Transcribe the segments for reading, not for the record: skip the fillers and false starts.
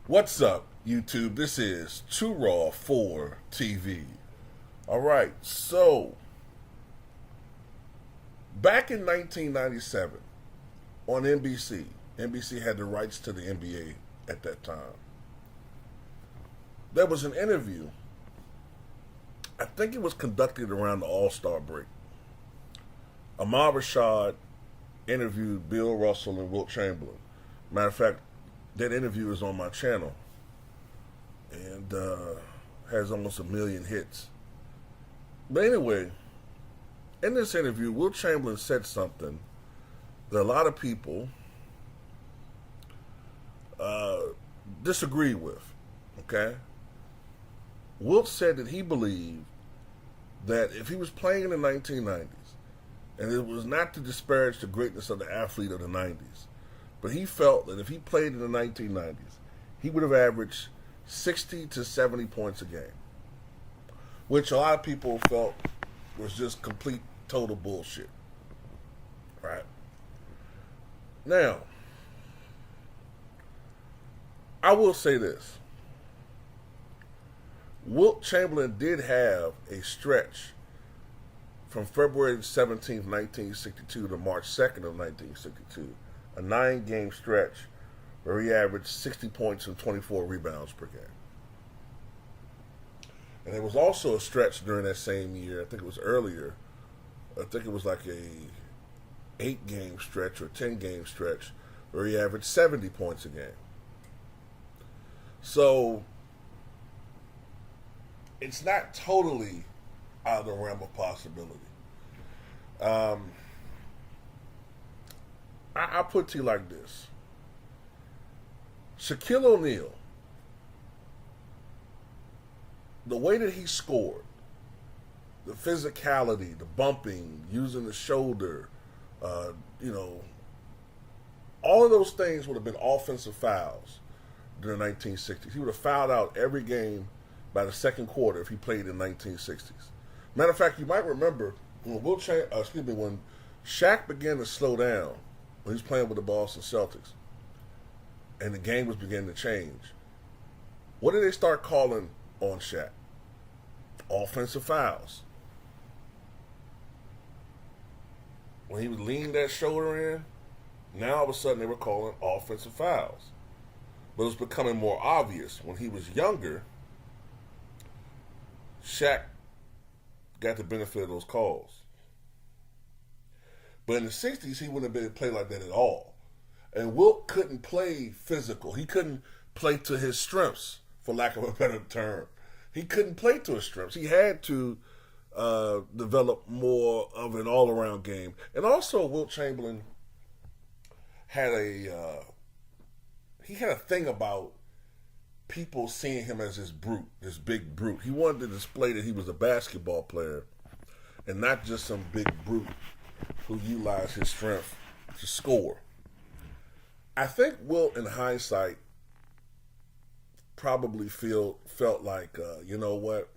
What's up, YouTube? This is Too Raw for TV. All right, so back in 1997 on NBC, NBC had the rights to the NBA at that time. There was an interview, I think it was conducted around the All Star break. Ahmad Rashad interviewed Bill Russell and Wilt Chamberlain. Matter of fact, that interview is on my channel and has almost 1 million hits. But anyway, in this interview, Wilt Chamberlain said something that a lot of people disagree with. Okay? Wilt said that he believed that if he was playing in the 1990s, and it was not to disparage the greatness of the athlete of the 90s, but he felt that if he played in the 1990s, he would have averaged 60 to 70 points a game, which a lot of people felt was just complete, total bullshit. Right? Now, I will say this. Wilt Chamberlain did have a stretch from February 17th, 1962 to March 2nd of 1962, a 9-game stretch where he averaged 60 points and 24 rebounds per game. And there was also a stretch during that same year, I think it was earlier, I think it was like a 8-game stretch or 10-game stretch where he averaged 70 points a game. So it's not totally out of the realm of possibility. I put it to you like this. Shaquille O'Neal, the way that he scored, the physicality, the bumping, using the shoulder, all of those things would have been offensive fouls during the 1960s. He would have fouled out every game by the second quarter if he played in the 1960s. Matter of fact, you might remember when when Shaq began to slow down when he was playing with the Boston Celtics, and the game was beginning to change. What did they start calling on Shaq? Offensive fouls. When he would lean that shoulder in, now all of a sudden they were calling offensive fouls. But it was becoming more obvious. When he was younger, Shaq got the benefit of those calls. But in the 60s, he wouldn't have been played like that at all. And Wilt couldn't play physical. He couldn't play to his strengths, for lack of a better term. He couldn't play to his strengths. He had to develop more of an all-around game. And also, Wilt Chamberlain had he had a thing about people seeing him as this brute, this big brute. He wanted to display that he was a basketball player and not just some big brute who utilized his strength to score. I think Wilt, in hindsight, probably felt like, you know what?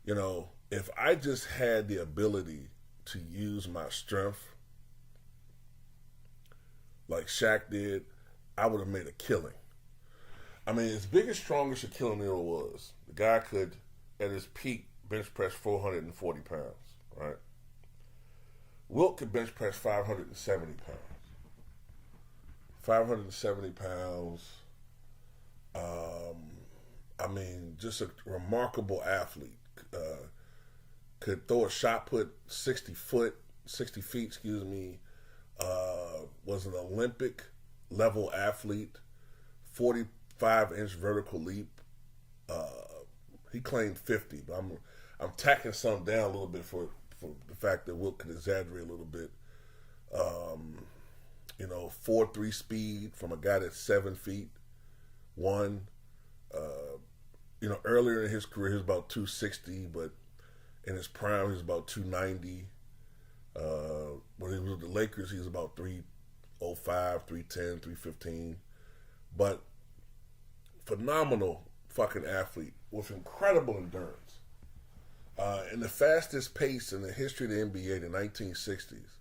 You know, if I just had the ability to use my strength like Shaq did, I would have made a killing. I mean, as big and strong as Shaquille O'Neal was, the guy could, at his peak, bench press 440 pounds, right? Wilt could bench press 570 pounds. 570 pounds. Just a remarkable athlete. Could throw a shot put 60 feet, was an Olympic level athlete, 45-inch vertical leap. He claimed 50, but I'm tacking some down a little bit for the fact that Wilt could exaggerate a little bit. 4.3 speed from a guy that's 7 feet 1. Earlier in his career he was about 260, but in his prime he was about 290. When he was with the Lakers he was about 305, 310, 315. But phenomenal fucking athlete with incredible endurance. In the fastest pace in the history of the NBA in the 1960s,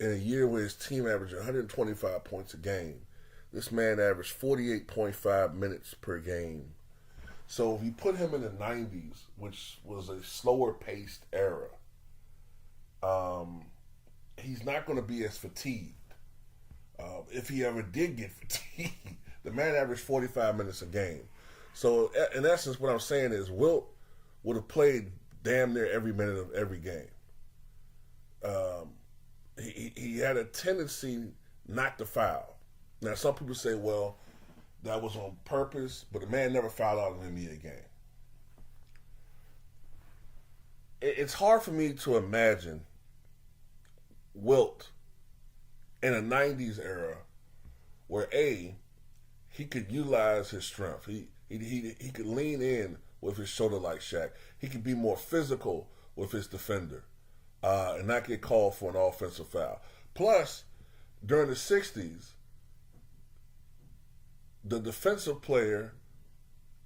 in a year where his team averaged 125 points a game, this man averaged 48.5 minutes per game. So if you put him in the 90s, which was a slower paced era, he's not going to be as fatigued. If he ever did get fatigued, the man averaged 45 minutes a game. So in essence, what I'm saying is Wilt would have played damn near every minute of every game. He had a tendency not to foul. Now, some people say, well, that was on purpose, but the man never fouled out in an NBA game. It's hard for me to imagine Wilt in a 90s era where he could utilize his strength. He could lean in with his shoulder like Shaq. He could be more physical with his defender and not get called for an offensive foul. Plus, during the 60s, the defensive player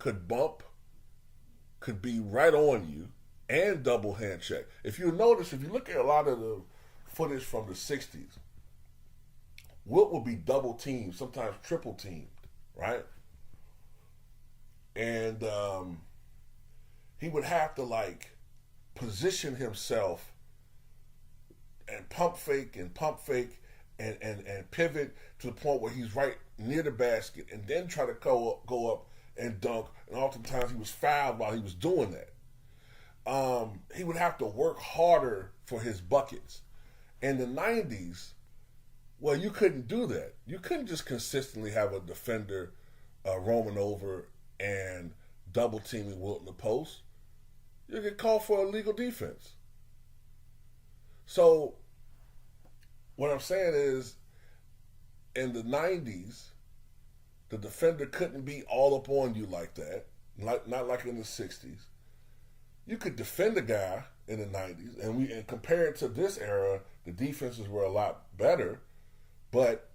could bump, could be right on you, and double hand check. If you notice, if you look at a lot of the footage from the 60s, Wilt would be double teamed, sometimes triple teamed, right? And he would have to position himself and pump fake and pivot to the point where he's right near the basket and then try to go up and dunk. And oftentimes he was fouled while he was doing that. He would have to work harder for his buckets. In the 90s, well, you couldn't do that. You couldn't just consistently have a defender roaming over and double teaming Wilt in the post. You get called for illegal defense. So what I'm saying is, in the 90s, the defender couldn't be all up on you like that, not like in the 60s. You could defend a guy in the 90s, and compared to this era, the defenses were a lot better. But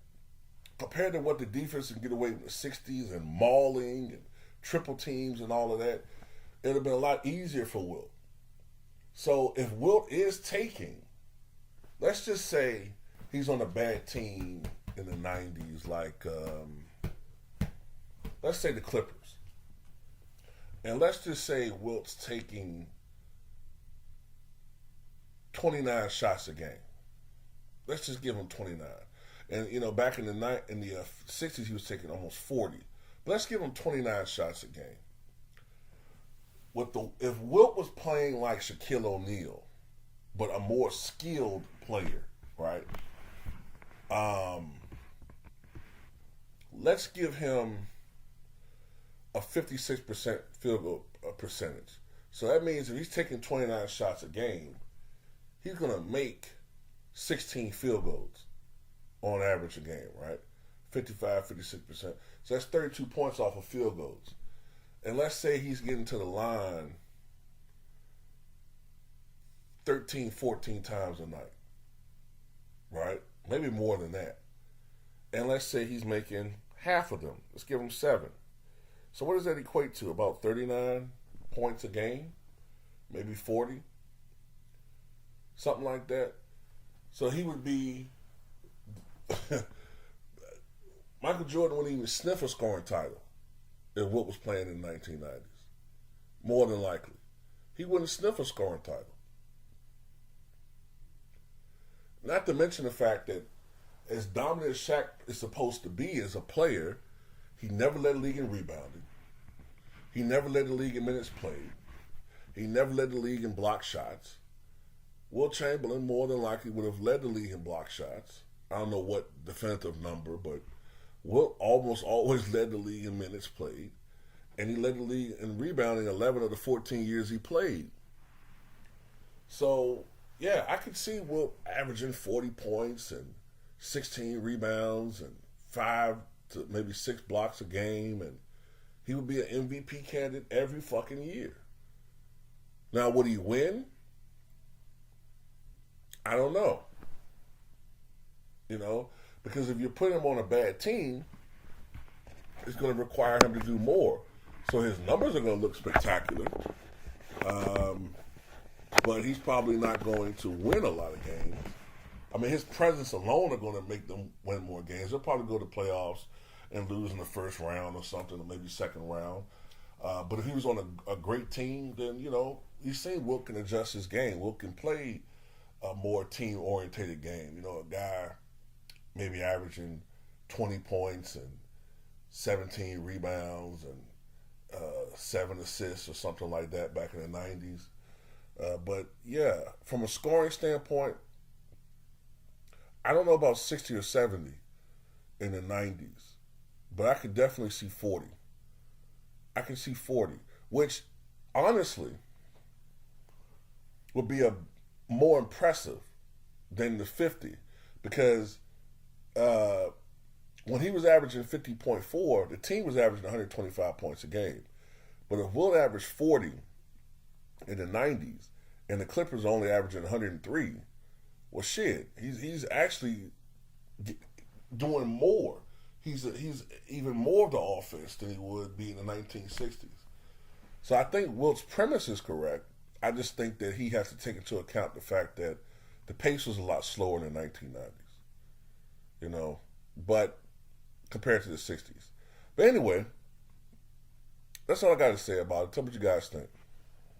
compared to what the defense can get away with in the 60s and mauling and triple teams and all of that, it would have been a lot easier for Wilt. So if Wilt is taking, let's just say he's on a bad team in the 90s, let's say the Clippers. And let's just say Wilt's taking 29 shots a game. Let's just give him 29. And, back in the 60s, he was taking almost 40. But let's give him 29 shots a game. If Wilt was playing like Shaquille O'Neal, but a more skilled player, right? Let's give him a 56% field goal percentage. So that means if he's taking 29 shots a game, he's going to make 16 field goals on average a game, right? 55, 56%. So that's 32 points off of field goals. And let's say he's getting to the line 13, 14 times a night, right? Maybe more than that. And let's say he's making half of them. Let's give him 7. So what does that equate to? About 39 points a game? Maybe 40? Something like that. So he would be... Michael Jordan wouldn't even sniff a scoring title if Wilt was playing in the 1990s. More than likely. He wouldn't sniff a scoring title. Not to mention the fact that as dominant as Shaq is supposed to be as a player, he never led the league in rebounding. He never led the league in minutes played. He never led the league in block shots. Wilt Chamberlain more than likely would have led the league in block shots. I don't know what definitive number, but Wilt almost always led the league in minutes played. And he led the league in rebounding 11 of the 14 years he played. So, yeah, I could see Wilt averaging 40 points and 16 rebounds and 5 to maybe 6 blocks a game, and he would be an MVP candidate every fucking year. Now, would he win? I don't know. Because if you put him on a bad team, it's going to require him to do more. So his numbers are going to look spectacular. But he's probably not going to win a lot of games. I mean, his presence alone are going to make them win more games. They'll probably go to playoffs and lose in the first round or something, or maybe second round. But if he was on a great team, then, you know, he's seen Wilt can adjust his game. Wilt can play a more team-orientated game. You know, a guy maybe averaging 20 points and 17 rebounds and 7 assists or something like that back in the 90s. But, yeah, from a scoring standpoint, I don't know about 60 or 70 in the 90s, but I could definitely see 40. I can see 40, which honestly would be a more impressive than the 50, because when he was averaging 50.4, the team was averaging 125 points a game. But if Wilt averaged 40 in the 90s and the Clippers only averaging 103, well, shit, he's actually doing more. He's even more of the offense than he would be in the 1960s. So I think Wilt's premise is correct. I just think that he has to take into account the fact that the pace was a lot slower in the 1990s, you know, but compared to the 60s. But anyway, that's all I got to say about it. Tell me what you guys think.